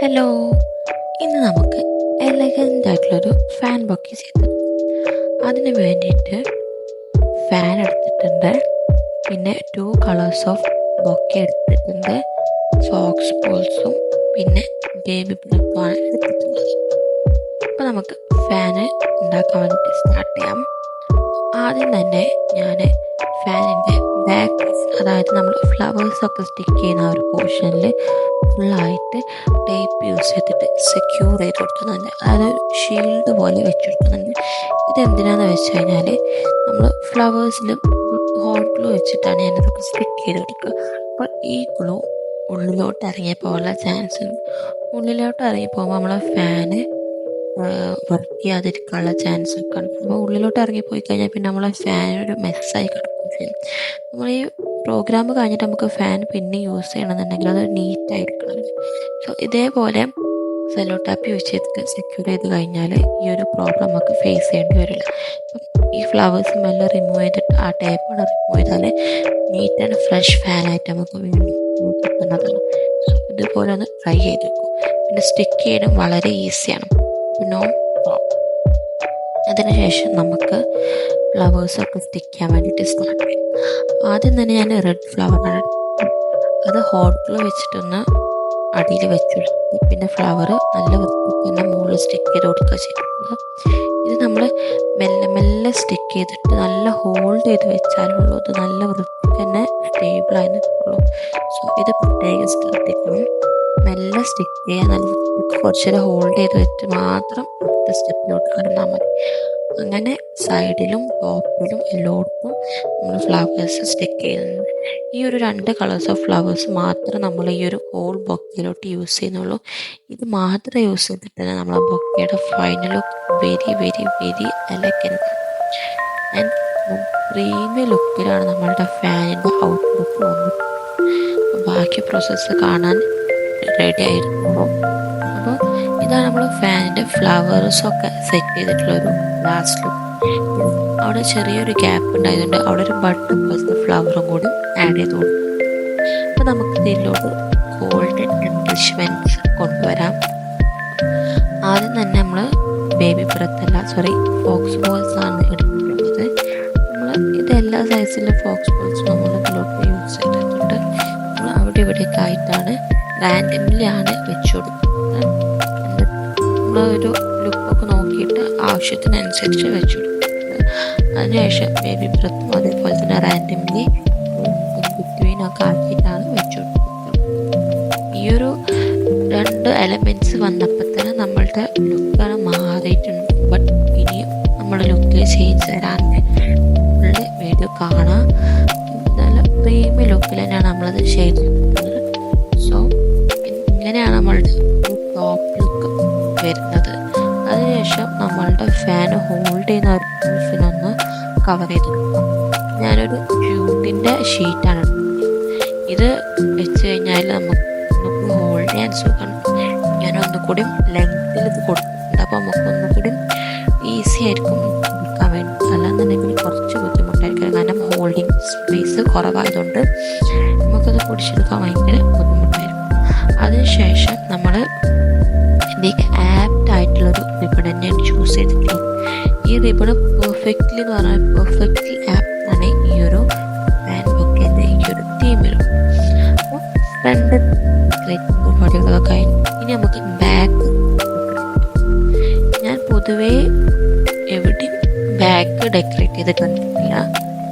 Hello, ഇന്ന് നമുക്ക് elegant ആയിട്ടുള്ളൊരു ഫാൻ ബൊക്കെ ചെയ്ത് അതിന് വേണ്ടിയിട്ട് ഫാൻ എടുത്തിട്ടുണ്ട്, പിന്നെ 2 കളേഴ്സ് ഓഫ് ബൊക്കെ എടുത്തിട്ടുണ്ട്, ഫോക്സ് ബോൾസും പിന്നെ ബേബി ബ്ലഡുമാണ് എടുത്തിട്ടുള്ളത്. അപ്പോൾ നമുക്ക് ഫാന് ഉണ്ടാക്കാൻ വേണ്ടിയിട്ട് സ്റ്റാർട്ട് ചെയ്യാം. ആദ്യം തന്നെ ഞാൻ ഫാനിൻ്റെ ബാക്ക്, അതായത് നമ്മൾ ഫ്ലവേഴ്സൊക്കെ സ്റ്റിക്ക് ചെയ്യുന്ന ആ ഒരു പോർഷനിൽ ഫുള്ളായിട്ട് ടേപ്പ് യൂസ് ചെയ്തിട്ട് സെക്യൂർ ചെയ്ത് കൊടുക്കുന്നുണ്ട്. അതായത് ഷീൽഡ് പോലെ വെച്ച് കൊടുക്കുന്നുണ്ട്. ഇതെന്തിനാണെന്ന് വെച്ച് കഴിഞ്ഞാൽ നമ്മൾ ഫ്ലവേഴ്സിൽ ഹോട്ട് ഗ്ലൂ വെച്ചിട്ടാണ് ഞാനിതൊക്കെ സ്റ്റിക്ക് ചെയ്ത് കൊടുക്കുക. അപ്പോൾ ഈ ഗ്ലൂ ഉള്ളിലോട്ട് ഇറങ്ങിപ്പോകാനുള്ള ചാൻസ് ഉണ്ട്. ഉള്ളിലോട്ട് ഇറങ്ങിപ്പോകുമ്പോൾ നമ്മളെ ഫാന് വർക്ക് ചെയ്യാതിരിക്കാനുള്ള ചാൻസ് ഒക്കെ ഉണ്ട്. അപ്പോൾ ഉള്ളിലോട്ട് ഇറങ്ങിപ്പോയി കഴിഞ്ഞാൽ പിന്നെ നമ്മളെ ഫാൻ ഒരു മെസ്സായി കിടക്കും ചെയ്യും. നമ്മൾ ഈ പ്രോഗ്രാം കഴിഞ്ഞിട്ട് നമുക്ക് ഫാൻ പിന്നെ യൂസ് ചെയ്യണമെന്നുണ്ടെങ്കിൽ അത് നീറ്റായിരിക്കണം. സോ ഇതേപോലെ സെല്ലോ ടാപ്പ് യൂസ് ചെയ്തിട്ട് സെക്യൂർ ചെയ്ത് കഴിഞ്ഞാൽ ഈ ഒരു പ്രോബ്ലം നമുക്ക് ഫേസ് ചെയ്യേണ്ടി വരില്ല. അപ്പം ഈ ഫ്ലവേഴ്സ് മെല്ലെ റിമൂവ് ചെയ്തിട്ട് ആ ടേപ്പാണ് റിമൂവ് ചെയ്താൽ നീറ്റ് ആൻഡ് ഫ്രഷ് ഫാനായിട്ട് നമുക്ക് വീണ്ടും കിട്ടുന്നതാണ്. സോ ഇതുപോലെ ഒന്ന് ട്രൈ ചെയ്ത് വെക്കും. പിന്നെ സ്റ്റിക്ക് ചെയ്യാനും വളരെ ഈസിയാണ്, നോ പ്രോബ്ലം. അതിനുശേഷം നമുക്ക് ഫ്ലവേഴ്സൊക്കെ സ്റ്റിക്ക് ചെയ്യാൻ വേണ്ടിയിട്ട് സ്റ്റാർട്ട് ചെയ്യും. ആദ്യം തന്നെ ഞാൻ റെഡ് ഫ്ലവറാണ്, അത് ഹോട്ട് ഗ്ലൂ വെച്ചിട്ടൊന്ന് അടിയിൽ വെച്ചെടുത്ത് പിന്നെ ഫ്ലവർ നല്ല വൃത്തിക്ക് തന്നെ മുകളിൽ സ്റ്റിക്ക് ചെയ്ത് കൊടുക്കുക ചെയ്യുന്നത്. ഇത് നമ്മൾ മെല്ലെ മെല്ലെ സ്റ്റിക്ക് ചെയ്തിട്ട് നല്ല ഹോൾഡ് ചെയ്ത് വെച്ചാലുള്ളൂ ഇത് നല്ല വൃത്തിക്ക് തന്നെ സ്റ്റേബിളായി നിൽക്കുള്ളൂ. സോ ഇത് പ്രത്യേകം ശ്രദ്ധിക്കണം. മെല്ലെ സ്റ്റിക്ക് ചെയ്യാൻ നല്ല വൃത്തിക്ക് കുറച്ചേരം ഹോൾഡ് ചെയ്ത് വെച്ച് മാത്രം അടുത്ത സ്റ്റെപ്പിലോട്ട് കടന്നാൽ മതി. അങ്ങനെ സൈഡിലും ടോപ്പിലും എല്ലായിടത്തും നമ്മൾ ഫ്ലവേഴ്സ് സ്റ്റിക്ക് ചെയ്യുന്നുണ്ട്. ഈ ഒരു 2 കളേഴ്സ് ഓഫ് ഫ്ലവേഴ്സ് മാത്രം നമ്മൾ ഈ ഒരു ഹോൾ ബൊക്കയിലോട്ട് യൂസ് ചെയ്യുന്നുള്ളൂ. ഇത് മാത്രം യൂസ് ചെയ്തിട്ട് തന്നെ നമ്മളെ ബൊക്കയുടെ final look very very very elegant and premium ലുക്കിലാണ് നമ്മളുടെ ഫാനിൻ്റെ ഔട്ട്ലുക്ക് വന്നത്. ബാക്കി പ്രോസസ്സ് കാണാൻ റെഡി ആയിരുന്നു. അപ്പോൾ ഇതാണ് നമ്മൾ ഫാനിൻ്റെ ഫ്ലവേഴ്സൊക്കെ സെറ്റ് ചെയ്തിട്ടുള്ളൊരു ലാസ്റ്റ് ലുക്ക്. അവിടെ ചെറിയൊരു ഗ്യാപ്പ് ഉണ്ടായതുകൊണ്ട് അവിടെ ഒരു ബട്ടൺ പോലത്തെ ഫ്ലവറും കൂടി ആഡ് ചെയ്ത് കൊടുക്കും. അപ്പോൾ നമുക്ക് ഇതിലോട്ട് ഗോൾഡൻ എംബിഷ്മെൻറ്റ്സ് കൊണ്ടുവരാം. ആദ്യം തന്നെ നമ്മൾ ബേബി ഫോക്സ് ബോൾസ് ആണ് എടുത്തിട്ടുള്ളത്. നമ്മൾ ഇത് എല്ലാ സൈസിലും ഫോക്സ് ബോൾസും നമ്മൾ ഇതിലോട്ട് യൂസ് ചെയ്തിട്ടുണ്ട്. നമ്മൾ അവിടെ ഇവിടെയൊക്കെ ആയിട്ടാണ് റാൻഡംലി ആണ് വെച്ച് കൊടുക്കുന്നത്. നമ്മളൊരു ലുക്കൊക്കെ നോക്കിയിട്ട് ആവശ്യത്തിനനുസരിച്ച് വെച്ച് കൊടുക്കുന്നത്. അതിനുശേഷം ബേബി ബ്രത്തും അതേപോലെ തന്നെ റാൻഡംലി ബിറ്റ്വീനൊക്കെ ആക്കിയിട്ടാണ് വെച്ച് കൊടുക്കുന്നത്. ഈ ഒരു 2 എലമെൻറ്റ്സ് വന്നപ്പോൾ തന്നെ നമ്മളുടെ ലുക്കാണ് മാറിയിട്ടുണ്ട്. ബട്ട് ഇനിയും നമ്മുടെ ലുക്കിൽ ചേഞ്ച് വരാണ്ട് ഫുള്ള് വീഡിയോ കാണാം. നല്ല പ്രീമിയം ലുക്കിൽ തന്നെയാണ് നമ്മളത് ചെയ്തിരിക്കുന്നത്. സോ ഇങ്ങനെയാണ് നമ്മളുടെ ടോപ്പ് ലുക്ക് വരുന്നത്. അതിനുശേഷം നമ്മളുടെ ഫാൻ ഹോൾഡ് ചെയ്യുന്ന ഒരു പോർഷനൊന്ന് കവർ ചെയ്ത് കൊടുക്കാം. ഞാനൊരു ജൂട്ടിൻ്റെ ഷീറ്റാണ് ഇത് വെച്ച് കഴിഞ്ഞാൽ നമുക്ക് ഹോൾഡ് ചെയ്യാൻ സുഖം. ഞാനൊന്നുകൂടി ലെങ്ത്തിൽ ഇത് കൊടുക്കുന്നുണ്ട്. അപ്പോൾ നമുക്കൊന്നുകൂടി ഈസി ആയിരിക്കും കൊടുക്കാൻ വേണ്ടി. അല്ലാന്നുണ്ടെങ്കിൽ കുറച്ച് ബുദ്ധിമുട്ടായിരിക്കും, കാരണം ഹോൾഡിങ് സ്പേസ് കുറവായതുകൊണ്ട് നമുക്കത് പിടിച്ചെടുക്കാൻ ഭയങ്കര ബുദ്ധിമുട്ടായിരിക്കും. അതിനുശേഷം നമ്മൾ ഇതിലേക്ക് ആപ്റ്റ് ആയിട്ടുള്ളൊരു റിബൺ തന്നെയാണ് ചൂസ് ചെയ്തിട്ടുള്ളത്. ഈ റിബണ് പെർഫെക്റ്റ്ലി എന്ന് പറഞ്ഞാൽ പെർഫെക്റ്റ്ലി ആപ്റ്റാണ് ഈ ഒരു ഫാൻ ബൊക്കേൻ്റെ ഈ ഒരു തീമിലും. അപ്പോൾ ഫ്രണ്ട് പരിപാടികളൊക്കെ കഴിഞ്ഞു. ഇനി നമുക്ക് ബാക്ക്. ഞാൻ പൊതുവേ എവിടെയും ബാക്ക് ഡെക്കറേറ്റ് ചെയ്ത് കണ്ടിട്ടില്ല,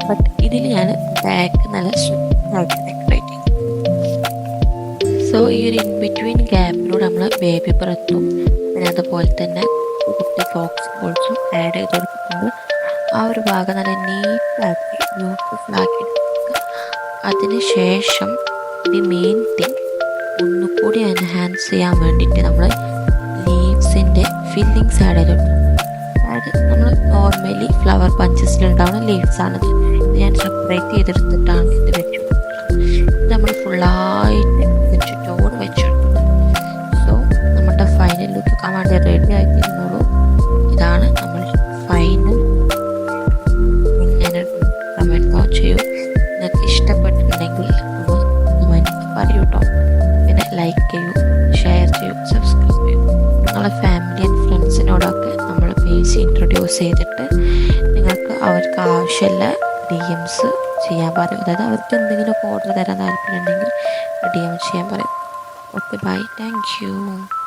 ബട്ട് ഇതിൽ ഞാൻ ബാക്ക് നല്ല സ്ട്രിക്റ്റായിട്ട് ഡെക്കറേറ്റ് ചെയ്തു. സോ ഈ ഒരു ഇൻ ബിറ്റ്വീൻ ഗ്യാപ്പിലൂടെ നമ്മൾ ബേബി ബ്രത്തും പിന്നെ അതുപോലെ തന്നെ കുട്ടി ഫോക്സ് ബോൾസും ആഡ് ചെയ്ത് കൊടുക്കുന്നുണ്ട്. ആ ഒരു ഭാഗം നല്ല നീറ്റാക്കി ബ്യൂട്ടിഫുള്ളാക്കി എടുക്കുക. അതിനുശേഷം ദി മെയിൻ തിങ് ഒന്നുകൂടി എൻഹാൻസ് ചെയ്യാൻ വേണ്ടിയിട്ട് നമ്മൾ ലീവ്സിൻ്റെ ഫില്ലിങ്സ് ആഡ് ചെയ്തിട്ടുണ്ട്. അതായത് നമ്മൾ നോർമലി ഫ്ലവർ പഞ്ചസിലുണ്ടാവുന്ന ലീവ്സാണിത്. ഇത് ഞാൻ സെപ്പറേറ്റ് ചെയ്തെടുത്തിട്ടാണ് ഇത് വെച്ചു കൊടുക്കുന്നത്. ഇത് നമ്മൾ ഫുള്ളായിട്ട് ചുറ്റോട് വെച്ചെടുക്കുന്നത്. സോ നമ്മുടെ ഫൈനൽ ലുക്ക് കാണാൻ വേണ്ടി റെഡി ആക്കിയിരുന്നുള്ളൂ. ഇതാണ് നമ്മൾ ഫൈനൽ. ഇങ്ങനെ കമൻറ്റ് ചെയ്യൂ. നിങ്ങൾക്ക് ഇഷ്ടപ്പെട്ടിട്ടുണ്ടെങ്കിൽ ഒന്ന് കമൻറ്റ് പറയൂ കേട്ടോ. പിന്നെ ലൈക്ക് ചെയ്യൂ, ഷെയർ ചെയ്യൂ, സബ്സ്ക്രൈബ് നിങ്ങളെ ഫാമിലി ആൻഡ് ഫ്രണ്ട്സിനോടൊക്കെ നമ്മൾ പേജ് ഇൻട്രൊഡ്യൂസ് ചെയ്തിട്ട് നിങ്ങൾക്ക് അവർക്ക് ആവശ്യമുള്ള DMs ചെയ്യാൻ പറയും. അതായത് അവർക്ക് എന്തെങ്കിലും ഓർഡർ തരാൻ താല്പര്യമുണ്ടെങ്കിൽ DM ചെയ്യാൻ പറയും. Okay, bye, thank U.